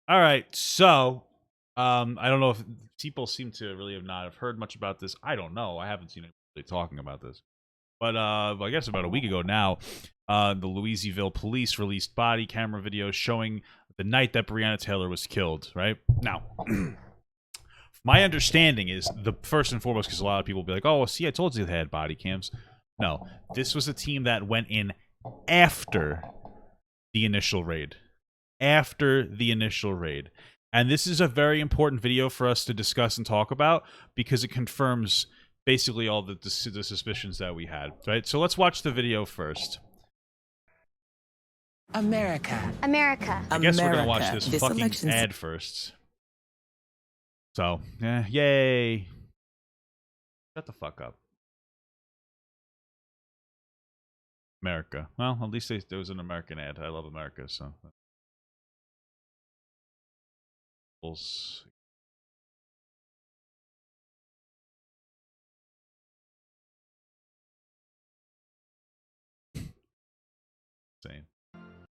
All right, so I don't know if people seem to really have not have heard much about this. I don't know. I haven't seen anybody talking about this, but I guess about a week ago now, the Louisville police released body camera video showing the night that Breonna Taylor was killed. Right now, my understanding is the first and foremost, because a lot of people will be like, "Oh, well, see, I told you they had body cams." No, this was a team that went in after the initial raid. After the initial raid. And this is a very important video for us to discuss and talk about because it confirms basically all the suspicions that we had, right? So let's watch the video first. America. America. I guess we're going to watch America. this fucking ad first. So, yay. Shut the fuck up. America. Well, at least there was an American ad. I love America, so... Insane.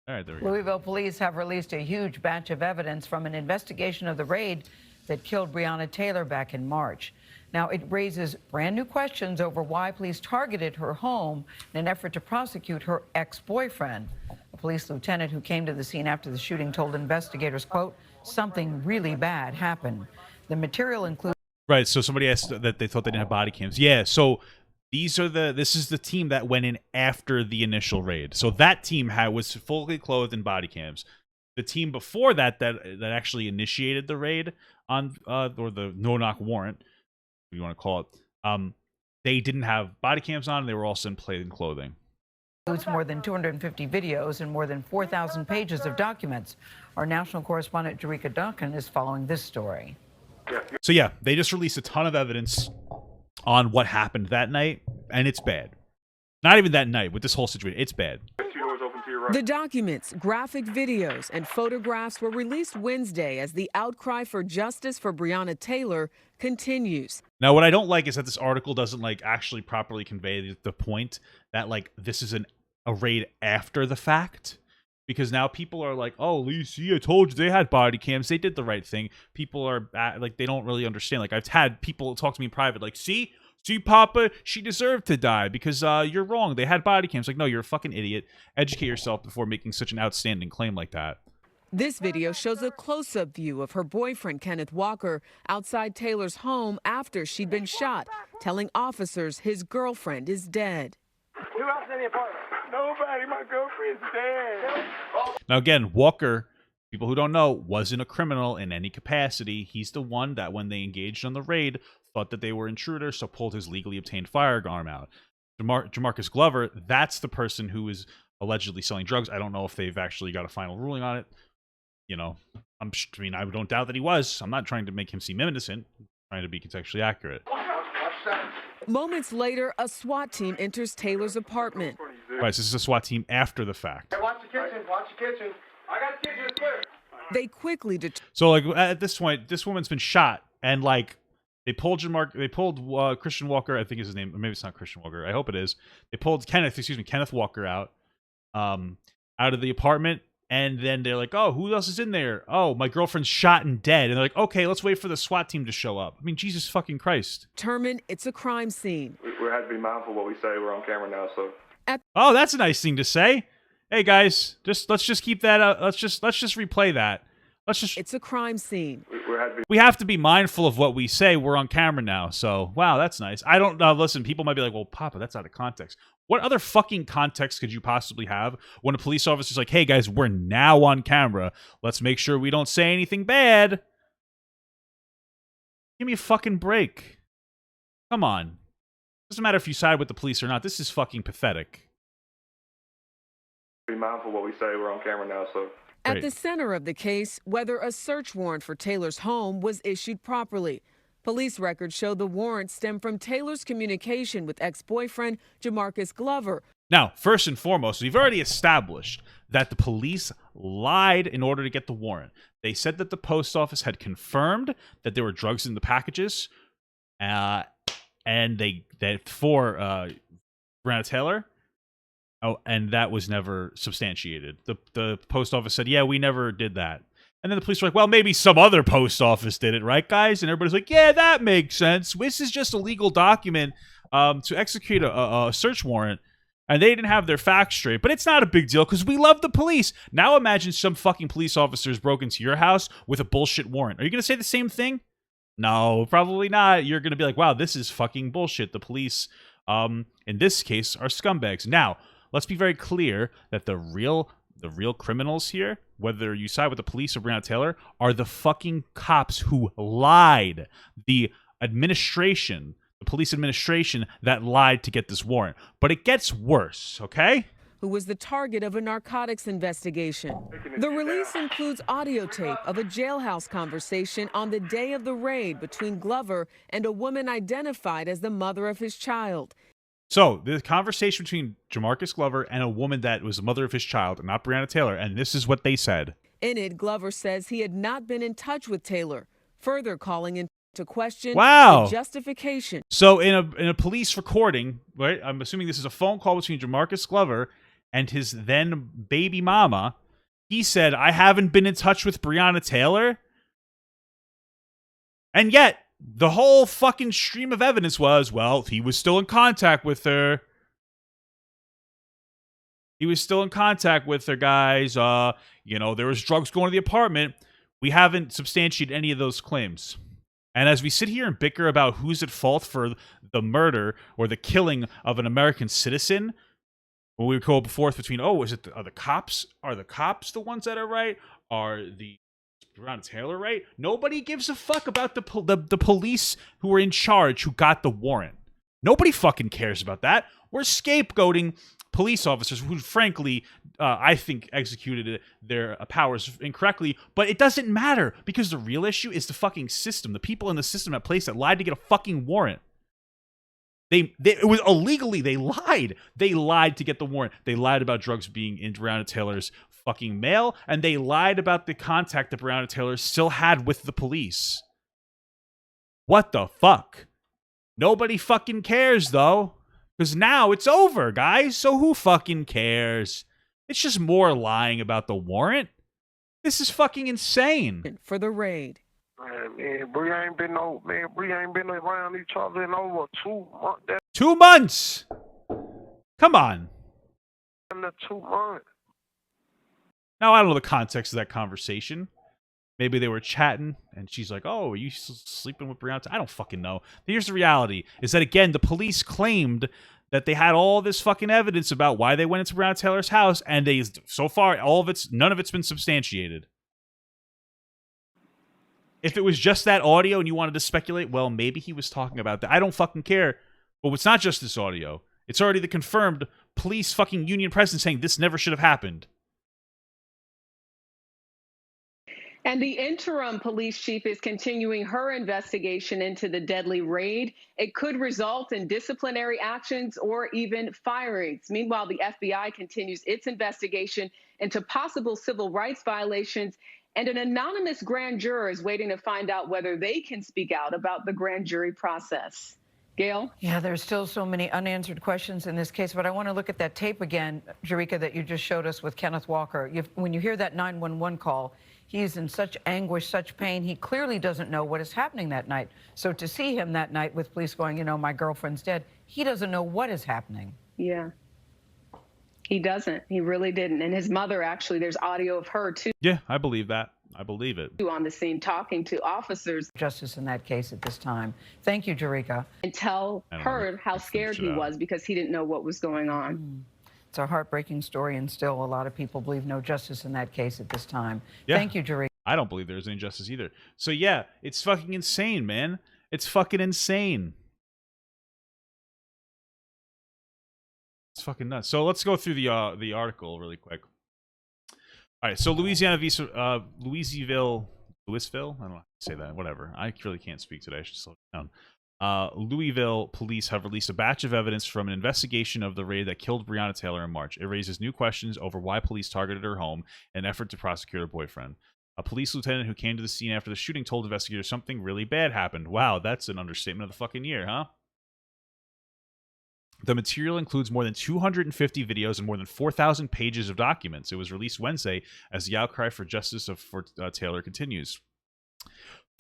All right, there we go. Louisville police have released a huge batch of evidence from an investigation of the raid that killed Breonna Taylor back in March. Now, it raises brand new questions over why police targeted her home in an effort to prosecute her ex-boyfriend. A police lieutenant who came to the scene after the shooting told investigators, quote, something really bad happened. The material includes... Right, so somebody asked that they thought they didn't have body cams. Yeah, so this is the team that went in after the initial raid. So that team was fully clothed in body cams. The team before that actually initiated the raid on or the no-knock warrant, if you want to call it, they didn't have body cams on. They were also in plain clothing. Includes more than 250 videos and more than 4,000 pages of documents. Our national correspondent Jerika Duncan is following this story. So yeah, they just released a ton of evidence on what happened that night, and it's bad. Not even that night, with this whole situation, it's bad. The documents, graphic videos, and photographs were released Wednesday as the outcry for justice for Breonna Taylor continues. Now, what I don't like is that this article doesn't actually properly convey the point that this is a raid after the fact. Because now people are like, oh, see, I told you they had body cams. They did the right thing. People are they don't really understand. I've had people talk to me in private, see, Papa, she deserved to die because you're wrong. They had body cams. No, you're a fucking idiot. Educate yourself before making such an outstanding claim like that. This video shows a close-up view of her boyfriend, Kenneth Walker, outside Taylor's home after she'd been shot, telling officers his girlfriend is dead. Who else in the apartment? Nobody. My girlfriend's dead. Now, again, Walker, people who don't know, wasn't a criminal in any capacity. He's the one that, when they engaged on the raid, thought that they were intruders, so pulled his legally obtained firearm out. Jamarcus Glover, that's the person who is allegedly selling drugs. I don't know if they've actually got a final ruling on it. I don't doubt that he was. I'm not trying to make him seem innocent. I'm trying to be contextually accurate. Moments later, a SWAT team enters Taylor's apartment. Right, so this is a SWAT team after the fact. Hey, watch the kitchen. Watch the kitchen. I got the kitchen. It's clear. They quickly So at this point, this woman's been shot, and they pulled Christian Walker. I think is his name. Or maybe it's not Christian Walker. I hope it is. They pulled Kenneth Walker out of the apartment. And then they're like, oh, who else is in there? Oh, my girlfriend's shot and dead. And they're like, okay, let's wait for the SWAT team to show up. I mean, Jesus fucking Christ. Determined it's a crime scene. We have to be mindful of what we say. We're on camera now, so. Oh, that's a nice thing to say. Hey guys, let's just keep that up. Let's just replay that. It's a crime scene. We have to be mindful of what we say. We're on camera now. So, wow, that's nice. I don't know. Listen, people might be like, well, Papa, that's out of context. What other fucking context could you possibly have when a police officer's like, hey, guys, we're now on camera. Let's make sure we don't say anything bad. Give me a fucking break. Come on. Doesn't matter if you side with the police or not. This is fucking pathetic. Be mindful of what we say. We're on camera now, so. At the center of the case, whether a search warrant for Taylor's home was issued properly. Police records show the warrant stemmed from Taylor's communication with ex-boyfriend Jamarcus Glover. Now, first and foremost, we've already established that the police lied in order to get the warrant. They said that the post office had confirmed that there were drugs in the packages, and for Breonna Taylor. Oh, and that was never substantiated. The post office said, yeah, we never did that. And then the police are like, well, maybe some other post office did it, right, guys? And everybody's like, yeah, that makes sense. This is just a legal document to execute a search warrant. And they didn't have their facts straight. But it's not a big deal because we love the police. Now imagine some fucking police officers broke into your house with a bullshit warrant. Are you going to say the same thing? No, probably not. You're going to be like, wow, this is fucking bullshit. The police, in this case, are scumbags. Now, let's be very clear that the real criminals here, whether you side with the police or Breonna Taylor, are the fucking cops who lied. The administration, the police administration that lied to get this warrant. But it gets worse, okay? Who was the target of a narcotics investigation. The release includes audio tape of a jailhouse conversation on the day of the raid between Glover and a woman identified as the mother of his child. So, the conversation between Jamarcus Glover and a woman that was the mother of his child, and not Breonna Taylor, and this is what they said. In it, Glover says he had not been in touch with Taylor, further calling into question Wow. the justification. So, in a police recording, right, I'm assuming this is a phone call between Jamarcus Glover and his then baby mama, he said, I haven't been in touch with Breonna Taylor. And yet, the whole fucking stream of evidence was, well, he was still in contact with her. He was still in contact with her, guys. There was drugs going to the apartment. We haven't substantiated any of those claims. And as we sit here and bicker about who's at fault for the murder or the killing of an American citizen, when we go forth between, are the cops? Are the cops the ones that are right? Are the Breonna Taylor right? Nobody gives a fuck about the police who were in charge who got the warrant. Nobody fucking cares about that. We're scapegoating police officers who, frankly, I think executed their powers incorrectly. But it doesn't matter because the real issue is the fucking system. The people in the system at place that lied to get a fucking warrant. It was illegally. They lied. They lied to get the warrant. They lied about drugs being in Breonna Taylor's fucking mail, and they lied about the contact that Breonna Taylor still had with the police. What the fuck? Nobody fucking cares, though, because now it's over, guys. So who fucking cares? It's just more lying about the warrant. This is fucking insane. For the raid. Man, Bree ain't been around each other in over 2 months. 2 months. Come on. 2 months. Now, I don't know the context of that conversation. Maybe they were chatting, and she's like, oh, are you sleeping with Breonna? I don't fucking know. Here's the reality, is that, again, the police claimed that they had all this fucking evidence about why they went into Breonna Taylor's house, and so far, none of it's been substantiated. If it was just that audio and you wanted to speculate, well, maybe he was talking about that. I don't fucking care. But it's not just this audio. It's already the confirmed police fucking union president saying this never should have happened. And the interim police chief is continuing her investigation into the deadly raid. It could result in disciplinary actions or even firings. Meanwhile, the FBI continues its investigation into possible civil rights violations, and an anonymous grand juror is waiting to find out whether they can speak out about the grand jury process. Gail? Yeah, there's still so many unanswered questions in this case, but I want to look at that tape again, Jerika, that you just showed us with Kenneth Walker. When you hear that 911 call, he's in such anguish, such pain. He clearly doesn't know what is happening that night. So to see him that night with police going, my girlfriend's dead, he doesn't know what is happening. Yeah. He doesn't. He really didn't. And his mother, actually, there's audio of her, too. Yeah, I believe that. I believe it. On the scene talking to officers. Justice in that case at this time. Thank you, Jerika. And tell her how scared he was because he didn't know what was going on. It's a heartbreaking story, and still a lot of people believe no justice in that case at this time. Yeah. Thank you, Jerika. I don't believe there's any justice either. So yeah, it's fucking insane, man. It's fucking insane. It's fucking nuts. So let's go through the article really quick. All right, so Louisville, I don't know how to say that. Whatever. I really can't speak today. I should slow down. Louisville police have released a batch of evidence from an investigation of the raid that killed Breonna Taylor in March. It raises new questions over why police targeted her home in an effort to prosecute her boyfriend. A police lieutenant who came to the scene after the shooting told investigators something really bad happened. Wow, that's an understatement of the fucking year, huh? The material includes more than 250 videos and more than 4,000 pages of documents. It was released Wednesday as the outcry for justice for Taylor continues.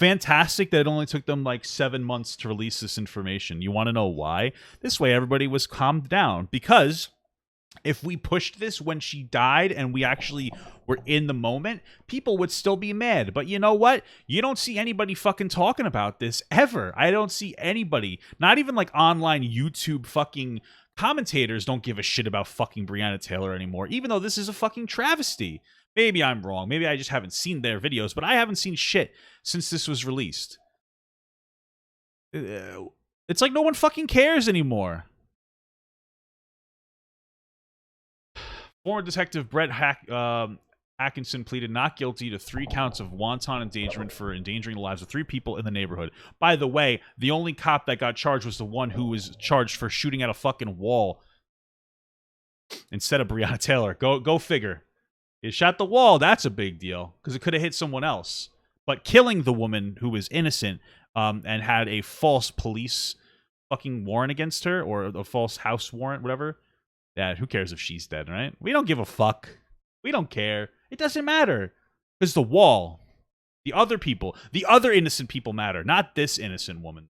Fantastic that it only took them like 7 months to release this information. You want to know why? This way everybody was calmed down, because if we pushed this when she died and we actually were in the moment, people would still be mad. But you know what? You don't see anybody fucking talking about this ever. I don't see anybody, not even like online YouTube fucking commentators don't give a shit about fucking Breonna Taylor anymore, even though this is a fucking travesty. Maybe I'm wrong. Maybe I just haven't seen their videos, but I haven't seen shit since this was released. It's like no one fucking cares anymore. Former Detective Brett Atkinson pleaded not guilty to 3 counts of wanton endangerment for endangering the lives of 3 people in the neighborhood. By the way, the only cop that got charged was the one who was charged for shooting at a fucking wall instead of Breonna Taylor. Go figure. He shot the wall. That's a big deal because it could have hit someone else. But killing the woman who was innocent and had a false police fucking warrant against her, or a false house warrant, whatever. Yeah, who cares if she's dead, right? We don't give a fuck. We don't care. It doesn't matter. Because the wall, the other people, the other innocent people matter, not this innocent woman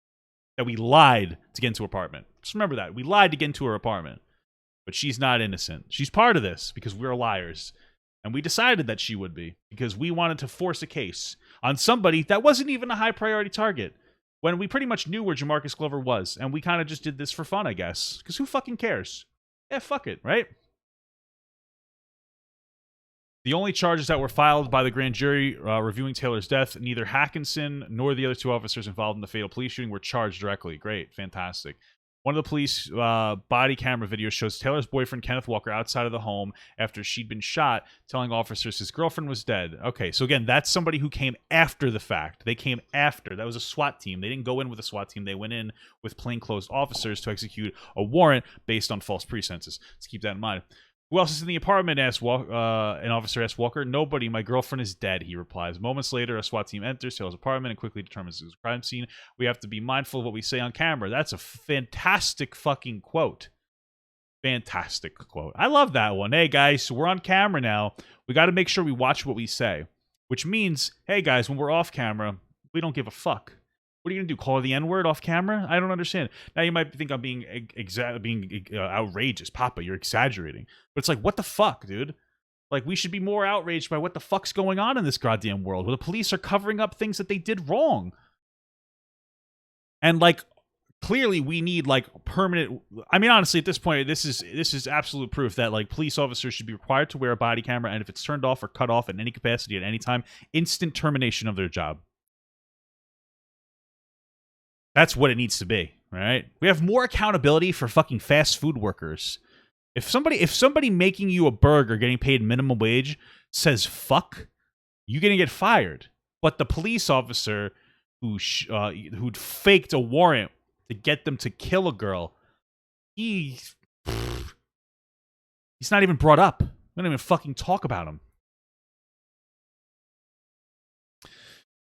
that we lied to get into her apartment. Just remember that. We lied to get into her apartment. But she's not innocent. She's part of this because we're liars. And we decided that she would be because we wanted to force a case on somebody that wasn't even a high priority target when we pretty much knew where Jamarcus Glover was. And we kind of just did this for fun, I guess. Because who fucking cares? Yeah, fuck it, right? The only charges that were filed by the grand jury reviewing Taylor's death, neither Hackinson nor the other 2 officers involved in the fatal police shooting were charged directly. Great, fantastic. One of the police body camera videos shows Taylor's boyfriend, Kenneth Walker, outside of the home after she'd been shot, telling officers his girlfriend was dead. Okay, so again, that's somebody who came after the fact. They came after. That was a SWAT team. They didn't go in with a SWAT team. They went in with plainclothes officers to execute a warrant based on false pretenses. Let's keep that in mind. Who else is in the apartment? An officer asked Walker. Nobody. My girlfriend is dead, he replies. Moments later, a SWAT team enters Taylor's apartment and quickly determines it was a crime scene. We have to be mindful of what we say on camera. That's a fantastic fucking quote. Fantastic quote. I love that one. Hey, guys, so we're on camera now. We got to make sure we watch what we say. Which means, hey, guys, when we're off camera, we don't give a fuck. What are you going to do, call her the N-word off camera? I don't understand. Now, you might think I'm being outrageous. Papa, you're exaggerating. But it's like, what the fuck, dude? Like, we should be more outraged by what the fuck's going on in this goddamn world, where the police are covering up things that they did wrong. And, like, clearly we need, like, permanent... I mean, honestly, at this point, this is absolute proof that, like, police officers should be required to wear a body camera, and if it's turned off or cut off in any capacity at any time, instant termination of their job. That's what it needs to be, right? We have more accountability for fucking fast food workers. If somebody making you a burger getting paid minimum wage says fuck, you're gonna get fired. But the police officer who'd faked a warrant to get them to kill a girl, he's not even brought up. We don't even fucking talk about him.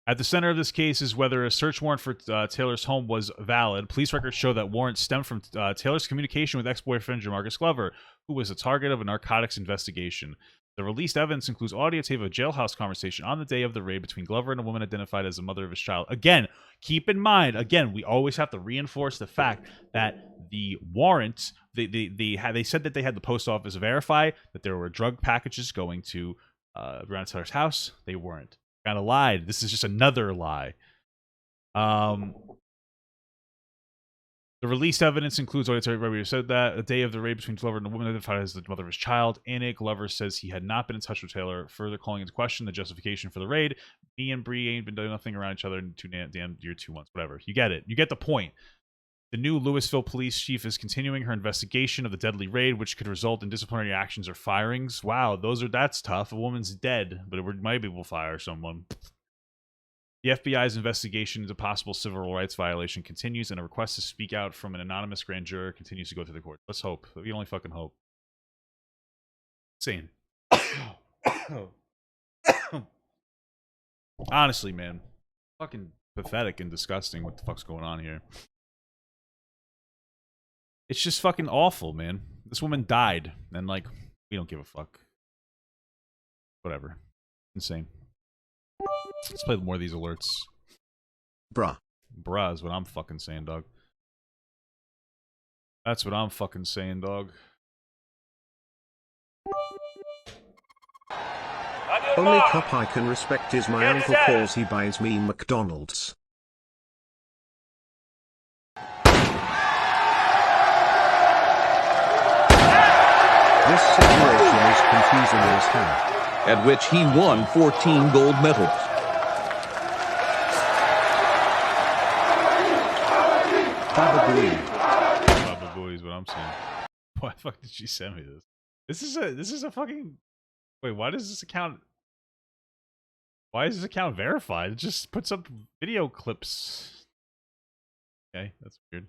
At the center of this case is whether a search warrant for Taylor's home was valid. Police records show that warrants stemmed from Taylor's communication with ex-boyfriend Jamarcus Glover, who was the target of a narcotics investigation. The released evidence includes audio tape of a jailhouse conversation on the day of the raid between Glover and a woman identified as the mother of his child. Again, keep in mind, we always have to reinforce the fact that the warrant, they said that they had the post office verify that there were drug packages going to Breonna Taylor's house. They weren't. Kind of lied. This is just another lie. The released evidence includes audio tape. We said that a day of the raid between Glover and a woman identified as the mother of his child. In it, Glover says he had not been in touch with Taylor, further calling into question the justification for the raid. Me and Bree ain't been doing nothing around each other in 2 months. Whatever. You get it. You get the point. The new Louisville police chief is continuing her investigation of the deadly raid, which could result in disciplinary actions or firings. Wow, that's tough. A woman's dead, but it might be able to fire someone. The FBI's investigation into possible civil rights violation continues, and a request to speak out from an anonymous grand juror continues to go through the court. Let's hope. We only fucking hope. Insane. Honestly, man. Fucking pathetic and disgusting what the fuck's going on here. It's just fucking awful, man. This woman died, and like, we don't give a fuck. Whatever. Insane. Let's play more of these alerts. Bruh. Bruh is what I'm fucking saying, dog. That's what I'm fucking saying, dog. Only cop I can respect is my uncle cause he buys me McDonald's. This situation is confusing as hell. At which he won 14 gold medals. Baba Booey. Baba Booey is what I'm saying. Why the fuck did she send me this? This is a fucking... Wait, why does this account... Why is this account verified? It just puts up video clips. Okay, that's weird.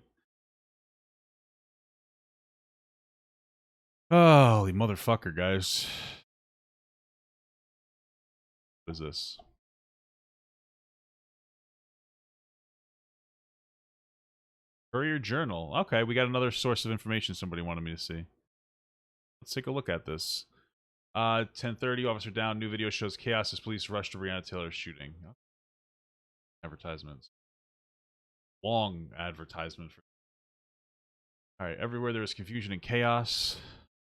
Holy motherfucker, guys. What is this? Courier Journal. Okay, we got another source of information somebody wanted me to see. Let's take a look at this. 10:30, officer down. New video shows chaos as police rush to Breonna Taylor's shooting. Advertisements. Long advertisement for. All right, everywhere there is confusion and chaos.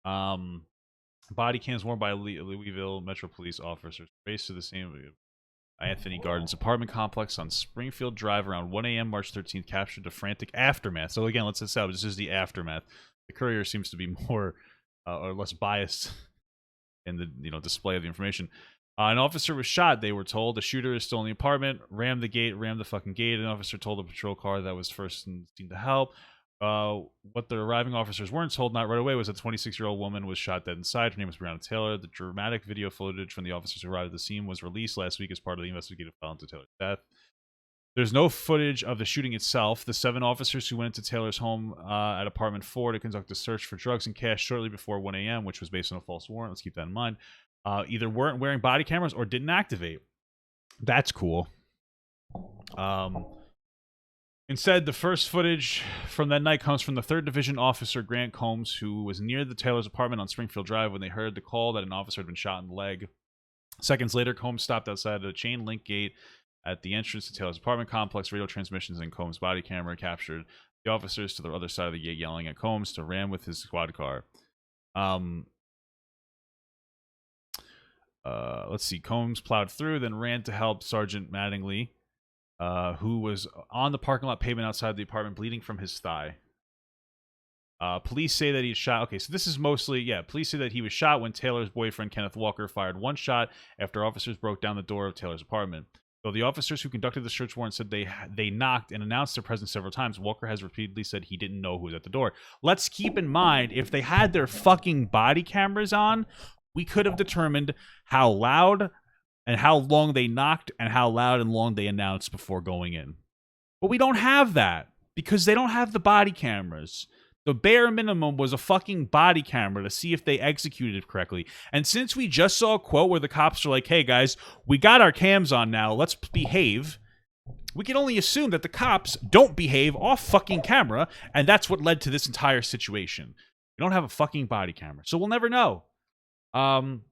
Body cams worn by Louisville Metro Police officers raced to the same Anthony Gardens apartment complex on Springfield Drive around 1 a.m. March 13th captured the frantic aftermath. So again, let's establish this is the aftermath. The Courier seems to be more or less biased in the display of the information. An officer was shot, they were told. The shooter is still in the apartment. Rammed the fucking gate. An officer told a patrol car that was first seen to help. What the arriving officers weren't told, not right away, was a 26-year-old woman was shot dead inside. Her name was Breonna Taylor. The dramatic video footage from the officers who arrived at the scene was released last week as part of the investigative file into Taylor's death. There's no footage of the shooting itself. The 7 officers who went into Taylor's home at apartment 4 to conduct a search for drugs and cash shortly before 1 a.m., which was based on a false warrant. Let's keep that in mind. Either weren't wearing body cameras or didn't activate. That's cool. Instead, the first footage from that night comes from the 3rd Division officer Grant Combs, who was near the Taylor's apartment on Springfield Drive when they heard the call that an officer had been shot in the leg. Seconds later, Combs stopped outside a chain link gate at the entrance to Taylor's apartment complex. Radio transmissions and Combs' body camera captured the officers to the other side of the gate yelling at Combs to ram with his squad car. Let's see. Combs plowed through, then ran to help Sergeant Mattingly, who was on the parking lot pavement outside the apartment, bleeding from his thigh. Police say that he shot. Okay, so this is mostly, police say that he was shot when Taylor's boyfriend, Kenneth Walker, fired one shot after officers broke down the door of Taylor's apartment. Though the officers who conducted the search warrant said they knocked and announced their presence several times, Walker has repeatedly said he didn't know who was at the door. Let's keep in mind, if they had their fucking body cameras on, we could have determined how loud and how long they knocked and how loud and long they announced before going in. But we don't have that because they don't have the body cameras. The bare minimum was a fucking body camera to see if they executed it correctly. And since we just saw a quote where the cops are like, hey guys, we got our cams on now, let's behave, we can only assume that the cops don't behave off fucking camera, and that's what led to this entire situation. We don't have a fucking body camera, so we'll never know. In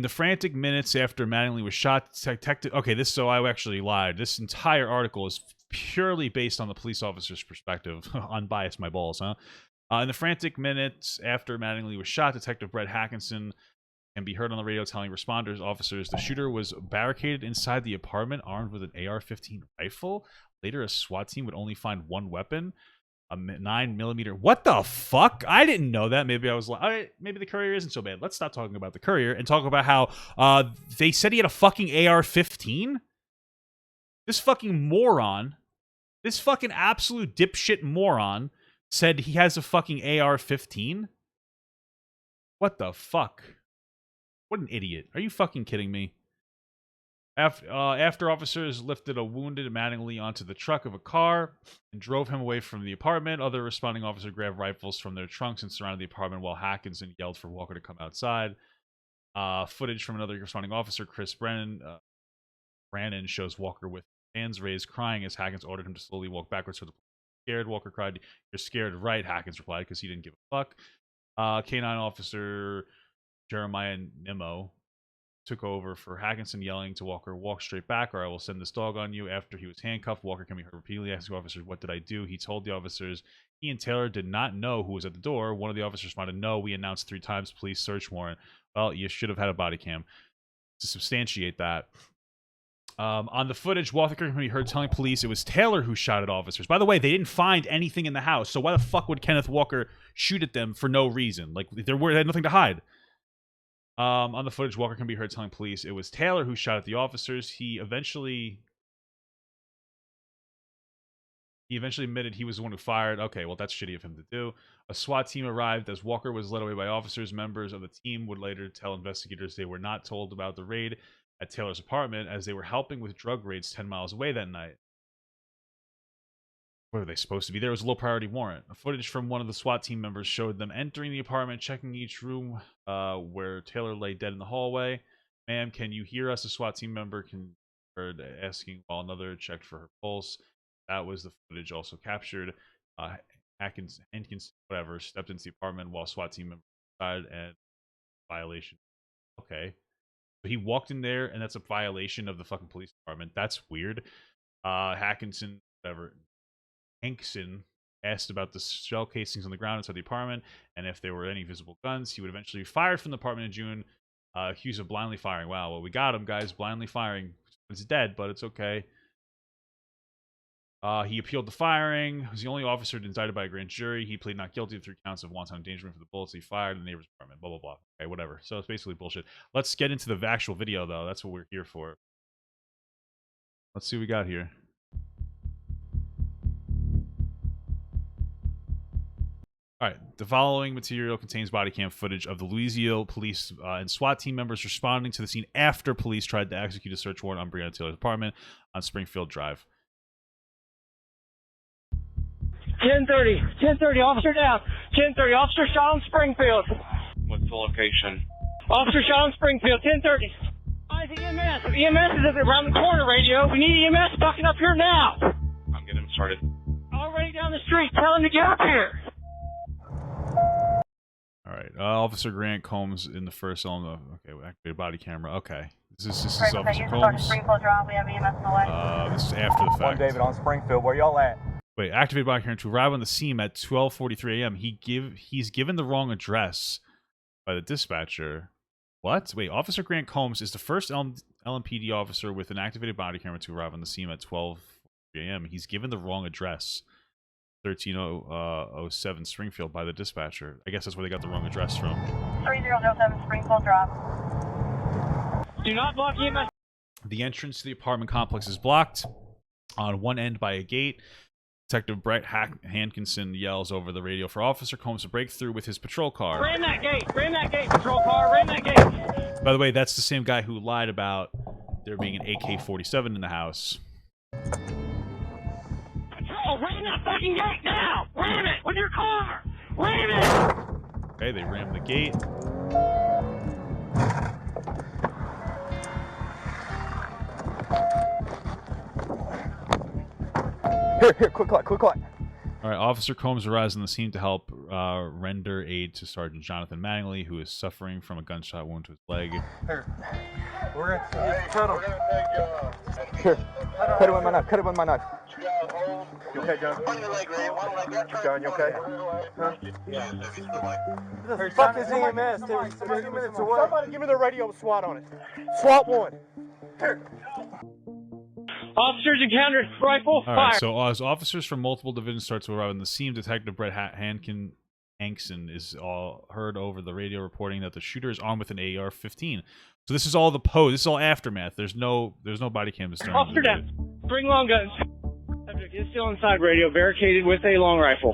the frantic minutes after Mattingly was shot, detective... Okay, so I actually lied. This entire article is purely based on the police officer's perspective. Unbiased my balls, huh? In the frantic minutes after Mattingly was shot, Detective Brett Hackinson can be heard on the radio telling officers the shooter was barricaded inside the apartment armed with an AR-15 rifle. Later, a SWAT team would only find one weapon. A 9mm. What the fuck? I didn't know that. Maybe I was like, all right, maybe the Courier isn't so bad. Let's stop talking about the Courier and talk about how they said he had a fucking AR-15. This fucking moron, this fucking absolute dipshit moron said he has a fucking AR-15. What the fuck? What an idiot. Are you fucking kidding me? After officers lifted a wounded Mattingly onto the truck of a car and drove him away from the apartment, other responding officers grabbed rifles from their trunks and surrounded the apartment while Hackinson yelled for Walker to come outside. Footage from another responding officer, Chris Brannon, shows Walker with hands raised, crying as Hackinson ordered him to slowly walk backwards for the scared, Walker cried. You're scared, right? Hackins replied because he didn't give a fuck. K9 officer Jeremiah Nimmo took over for Hackinson, yelling to Walker, walk straight back or I will send this dog on you. After he was handcuffed, Walker can be heard repeatedly asking officers, what did I do? He told the officers he and Taylor did not know who was at the door. One of the officers responded, no, we announced 3 times, police search warrant. Well, you should have had a body cam to substantiate that. On the footage, Walker can be heard telling police it was Taylor who shot at officers. By the way, they didn't find anything in the house, so why the fuck would Kenneth Walker shoot at them for no reason? Like, they had nothing to hide. On the footage, Walker can be heard telling police it was Taylor who shot at the officers. He eventually admitted he was the one who fired. Okay, well, that's shitty of him to do. A SWAT team arrived as Walker was led away by officers. Members of the team would later tell investigators they were not told about the raid at Taylor's apartment as they were helping with drug raids 10 miles away that night. Where were they supposed to be? There was a low priority warrant. Footage from one of the SWAT team members showed them entering the apartment, checking each room where Taylor lay dead in the hallway. Ma'am, can you hear us? A SWAT team member heard asking while another checked for her pulse. That was the footage also captured. Hankins, whatever, stepped into the apartment while SWAT team members inside and violation. Okay. So he walked in there and that's a violation of the fucking police department. That's weird. Hankson asked about the shell casings on the ground inside the apartment and if there were any visible guns. He would eventually be fired from the apartment in June, accused of blindly firing. Wow, well, we got him, guys. Blindly firing. He's dead, but it's okay. He appealed the firing. He was the only officer indicted by a grand jury. He pleaded not guilty to 3 counts of wanton endangerment for the bullets he fired in the neighbor's apartment. Blah, blah, blah. Okay, whatever. So it's basically bullshit. Let's get into the actual video, though. That's what we're here for. Let's see what we got here. All right, the following material contains body cam footage of the Louisville police and SWAT team members responding to the scene after police tried to execute a search warrant on Breonna Taylor's apartment on Springfield Drive. 10:30, officer down. 10:30, officer shot on Springfield. What's the location? Officer shot on Springfield, 10:30. Eyes EMS. EMS is around the corner, radio. We need EMS fucking up here now. I'm getting him started. Already down the street. Tell him to get up here. All right, Officer Grant Combs in the first element. Okay, we activated body camera. Okay, this is Officer Combs. We have EMS in the way. This is after the fact. One David on Springfield. Where y'all at? Wait, activated body camera to arrive on the scene at 12:43 a.m. He's given the wrong address by the dispatcher. What? Wait, Officer Grant Combs is the first LMPD officer with an activated body camera to arrive on the scene at 12:43 a.m. He's given the wrong address. 1307 Springfield by the dispatcher. I guess that's where they got the wrong address from. 3007 Springfield Drive. Do not block EMS. The entrance to the apartment complex is blocked on one end by a gate. Detective Brett Hankinson yells over the radio for Officer Combs to break through with his patrol car. Ram that gate, patrol car, ram that gate. By the way, that's the same guy who lied about there being an AK-47 in the house. Patrol, ram that fucking gate now! Ram it with your car! Ram it! Okay, they rammed the gate. Here, quick light. All right, Officer Combs arrives on the scene to help render aid to Sergeant Jonathan Mattingly, who is suffering from a gunshot wound to his leg. Here, we're gonna cut him. Here, cut it with my knife. You okay, John? John, you okay? Huh? Who the fuck is EMS? 30 minutes away. Somebody give me the radio with SWAT on it. SWAT 1. Here. Officers encountered rifle fire. All right, so as officers from multiple divisions start to arrive on the scene, Detective Brett Hankson is heard over the radio reporting that the shooter is armed with an AR-15. So this is all the pose. This is all aftermath. There's no body cam to start. Officer down. Bring long guns. Subject is still inside, radio, barricaded with a long rifle.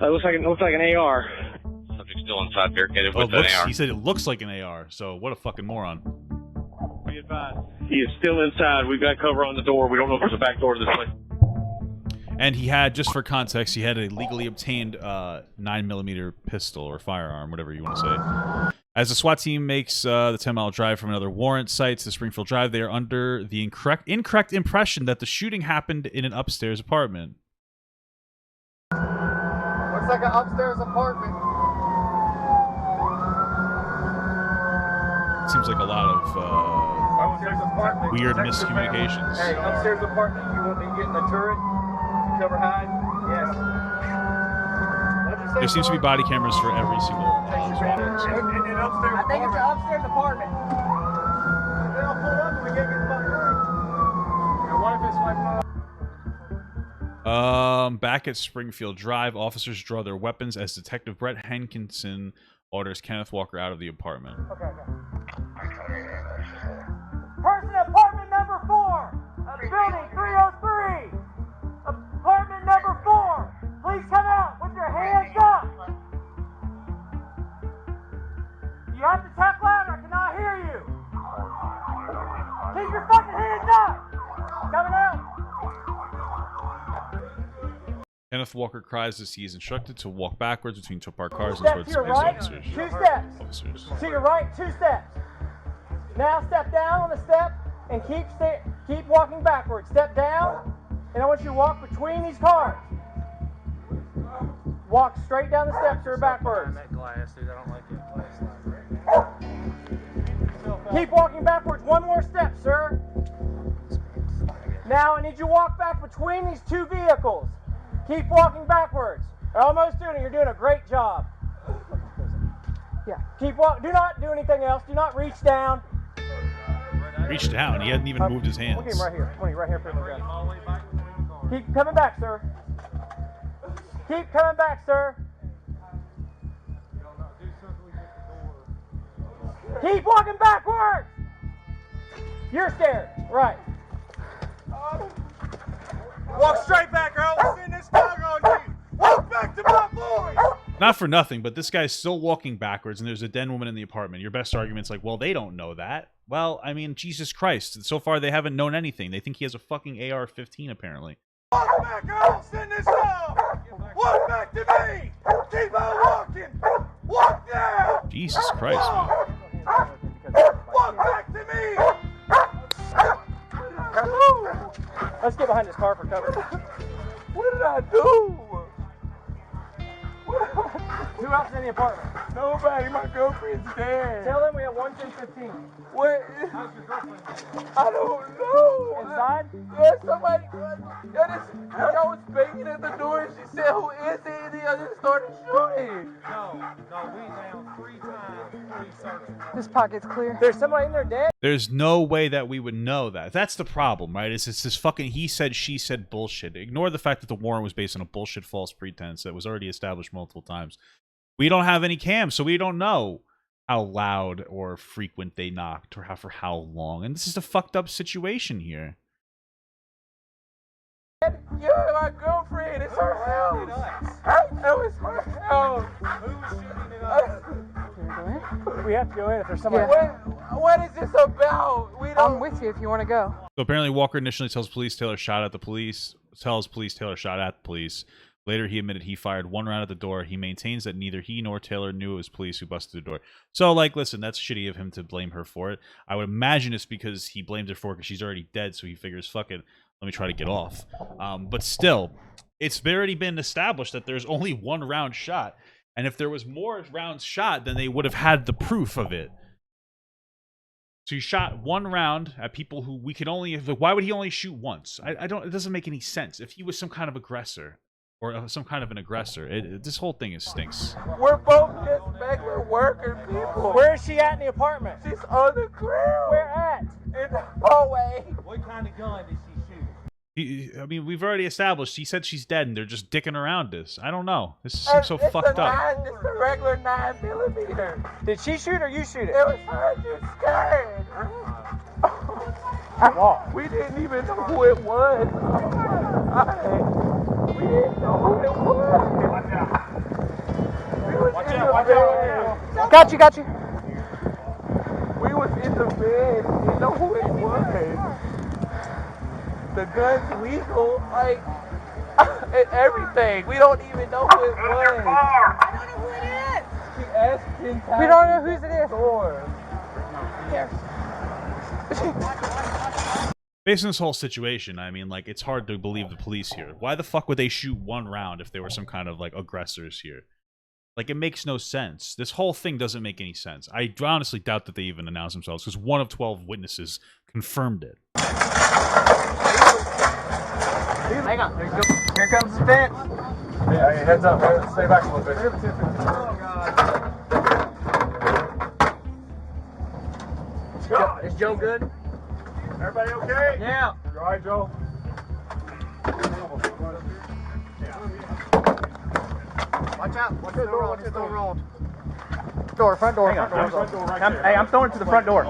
Looks like an AR. Subject still inside, barricaded with an AR. He said it looks like an AR. So what a fucking moron. Be advised. He is still inside. We've got cover on the door. We don't know if there's a back door to this place. And he had, just for context, he had a legally obtained 9mm pistol or firearm, whatever you want to say. As the SWAT team makes the 10-mile drive from another warrant site to Springfield Drive, they are under the incorrect impression that the shooting happened in an upstairs apartment. like an upstairs apartment. Seems like a lot of weird miscommunications. Hey, upstairs apartment. You want me to get in the turret? Cover high? Yes. There seems to be body cameras for every single. I think it's an upstairs apartment. Then I'll pull up and we can't get the fucking room. And what if it's like Back at Springfield Drive, officers draw their weapons as Detective Brett Hankinson orders Kenneth Walker out of the apartment. Okay. Person at apartment number 4, building 303. Apartment number 4, please come out with your hands up. You have to tap louder, I cannot hear you. Keep your fucking hands up. Coming out. Kenneth Walker cries as he is instructed to walk backwards between two parked cars and Step towards to your his right, officers. 2 steps. Officers. To your right, 2 steps. Now step down on the step and keep walking backwards. Step down, and I want you to walk between these cars. Walk straight down the steps or backwards. Keep walking backwards. 1 more step, sir. Now I need you to walk back between these 2 vehicles. Keep walking backwards. You're almost doing it. You're doing a great job. Yeah. Keep walking. Do not do anything else. Do not reach down. Reached down. He hadn't even moved his hands. Look at him right here. Right here. Keep coming back, sir. Keep coming back, sir. Keep walking backwards. You're scared. Right. Walk straight back, or I'll send this dog on you. Walk back to my boys. Not for nothing, but this guy's still walking backwards, and there's a den woman in the apartment. Your best argument's like, well, they don't know that. Well, I mean, Jesus Christ. So far, they haven't known anything. They think he has a fucking AR-15, apparently. Walk back, or I'll send this dog. Walk back to me. Keep on walking. Walk down. Jesus Christ, man. Walk back to me. Let's get behind this car for cover. What did I do? 2 houses in the apartment. Nobody. My girlfriend's dead. Tell them we have 11015. What? How's your girlfriend? I don't know. Inside? Yeah, somebody. I was banging at the door and she said, "Who is it?" And I just started shooting. No, we down 3 times. 3 searches. This pocket's clear. There's somebody in there dead? There's no way that we would know that. That's the problem, right? It's this fucking he said, she said bullshit. Ignore the fact that the warrant was based on a bullshit false pretense that was already established multiple times. We don't have any cams, so we don't know how loud or frequent they knocked or for how long. And this is a fucked up situation here. Yeah, my girlfriend. It's her house. That was her house. Who was shooting it up? We have to go in if there's somebody. Yeah. What is this about? I'm with you if you want to go. So apparently Walker initially tells police Taylor shot at the police. Later, he admitted he fired 1 round at the door. He maintains that neither he nor Taylor knew it was police who busted the door. So, like, listen, that's shitty of him to blame her for it. I would imagine it's because he blamed her for it because she's already dead, so he figures, fuck it, let me try to get off. But still, it's already been established that there's only 1 round shot. And if there was more rounds shot, then they would have had the proof of it. So he shot 1 round at people who we could only... Why would he only shoot once? I don't... It doesn't make any sense. If he was some kind of aggressor... Or some kind of an aggressor. This whole thing stinks. We're both just regular worker people. Where is she at in the apartment? She's on the ground. Where at? In the hallway. What kind of gun did she shoot? I mean, we've already established. He said she's dead, and they're just dicking around this. I don't know. This seems so fucked up. It's a regular 9mm. Did she shoot or you shoot it? It was her. You're scared. We didn't even know who it was. We didn't know who it was. Watch out. Got you. We was in the bed. We didn't know who it was. The gun's legal, like, and everything. We don't even know who it was. I don't know who it is. She asked 10 times. We don't know whose it is. based on this whole situation, I mean, like, it's hard to believe the police here. Why the fuck would they shoot one round if they were some kind of, like, aggressors here? Like, it makes no sense. This whole thing doesn't make any sense. I honestly doubt that they even announced themselves, because 1 of 12 witnesses confirmed it. Hang on. Here comes the fence. Yeah, hey, heads up. Stay back a little bit. Is Joe good? Everybody okay? Yeah. You all right, Joe? Watch out. Watch the door. Watch the door rolling. Door, front door. Front door right there. Hey, I'm throwing it to the front door.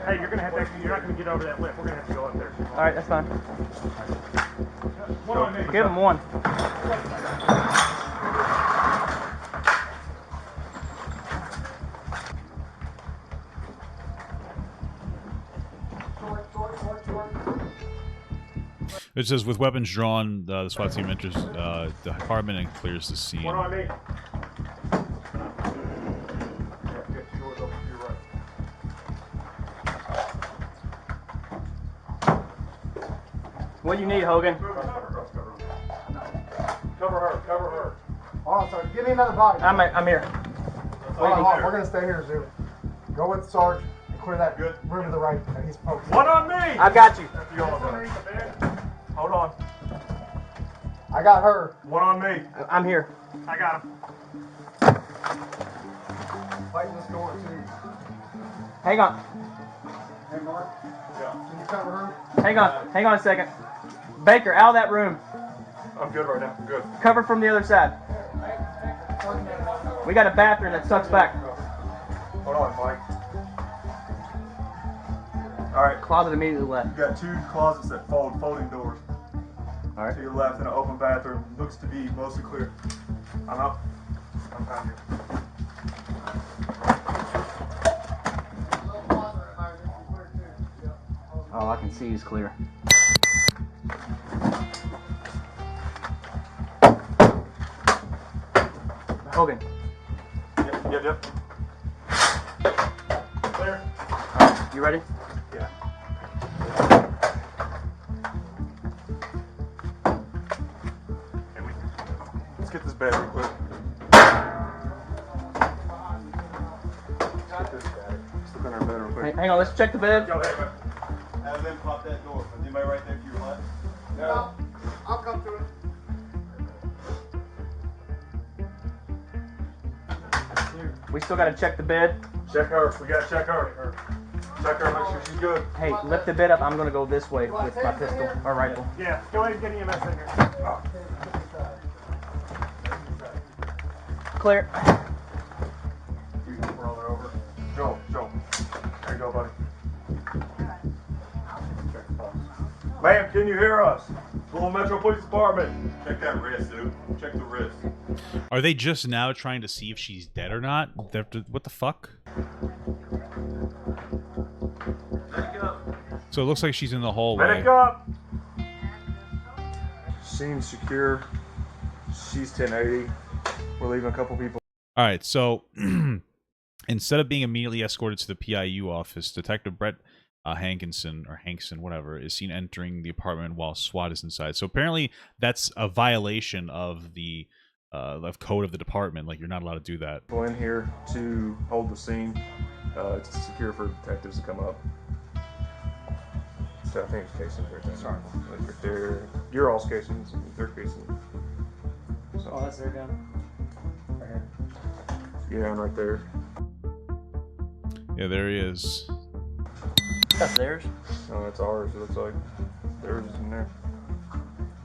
Hey, you're gonna have to. You're not gonna get over that lip. We're gonna have to go up there. All right, that's fine. Give him one. It says, with weapons drawn, the SWAT team enters the apartment and clears the scene. What do I mean? What do you need, Hogan? Cover her. Cover her. Hold on, Sergeant. Give me another body. I'm here. Hold on. We're going to stay here, Zoo. Go with the Sarge and clear that room to the right. He's posted. One on me! I got you. Hold on. I got her. One on me. I'm here. I got him. Fight this door, too. Hang on. Hey, Mark. Yeah. Can you cover her? Hang on. Hang on a second. Baker, out of that room. I'm good right now. I'm good. Cover from the other side. We got a bathroom that sucks back. Hold on, Mike. All right. Closet immediately left. You got 2 closets that folding doors. All right. To your left and an open bathroom. Looks to be mostly clear. I'm up. I'm down here. All I can see is clear. Hogan. Yep. Clear. All right. You ready? Yeah. Let's get this bed real quick. Let's look on our bed real quick. Hang on, let's check the bed. Yo, hey, Have them pop that door. Is anybody right there to your left? No. I'll come to it. We still got to check the bed. Check her. We got to check her. Check her. Make sure she's good. Hey, lift the bed up. I'm going to go this way with my pistol or rifle. Yeah. Go ahead and get EMS in here. Clear. You can roll her over. Joe. There you go, buddy. Ma'am, can you hear us? Louisville Metro Police Department. Check that wrist, dude. Check the wrist. Are they just now trying to see if she's dead or not? What the fuck? So it looks like she's in the hallway. Medic up! Seems secure. She's 1080. We're leaving a couple people. All right, so instead of being immediately escorted to the PIU office, Detective Brett Hankson, whatever, is seen entering the apartment while SWAT is inside. So apparently that's a violation of the code of the department. Like, you're not allowed to do that. Go in here to hold the scene. It's secure for detectives to come up. So I think it's casings right there. Sorry. Like right there. You're all's casings. They're casings. So. Oh, that's their gun. Right here. Yeah, and right there. Yeah, there he is. That's theirs? No, that's ours, it looks like. Theirs is in there.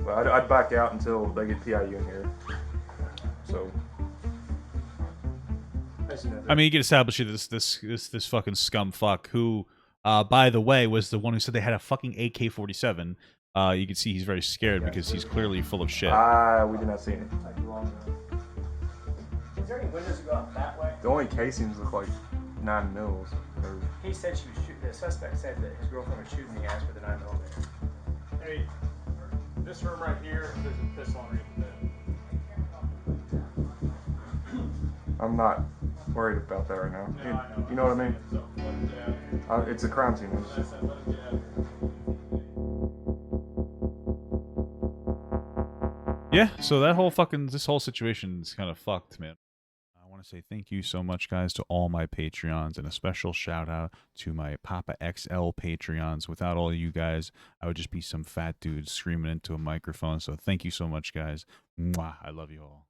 But I'd back out until they get PIU in here. So. I mean, you can establish this fucking scum fuck who, by the way, was the one who said they had a fucking AK-47. You can see he's very scared because he's clearly full of shit. We did not see any. Is there any windows that go out that way? The only casings look like 9 mils. He said she was shooting. The suspect said that his girlfriend was shooting the ass with a 9mm. Hey, this room right here, there's a pistol underneath the bed. I'm not worried about that right now. You know what I mean? It's a crime scene. Yeah, so that whole this whole situation is kind of fucked, man. I want to say thank you so much, guys, to all my Patreons, and a special shout out to my Papa XL Patreons. Without all you guys, I would just be some fat dude screaming into a microphone. So thank you so much, guys. Mwah, I love you all.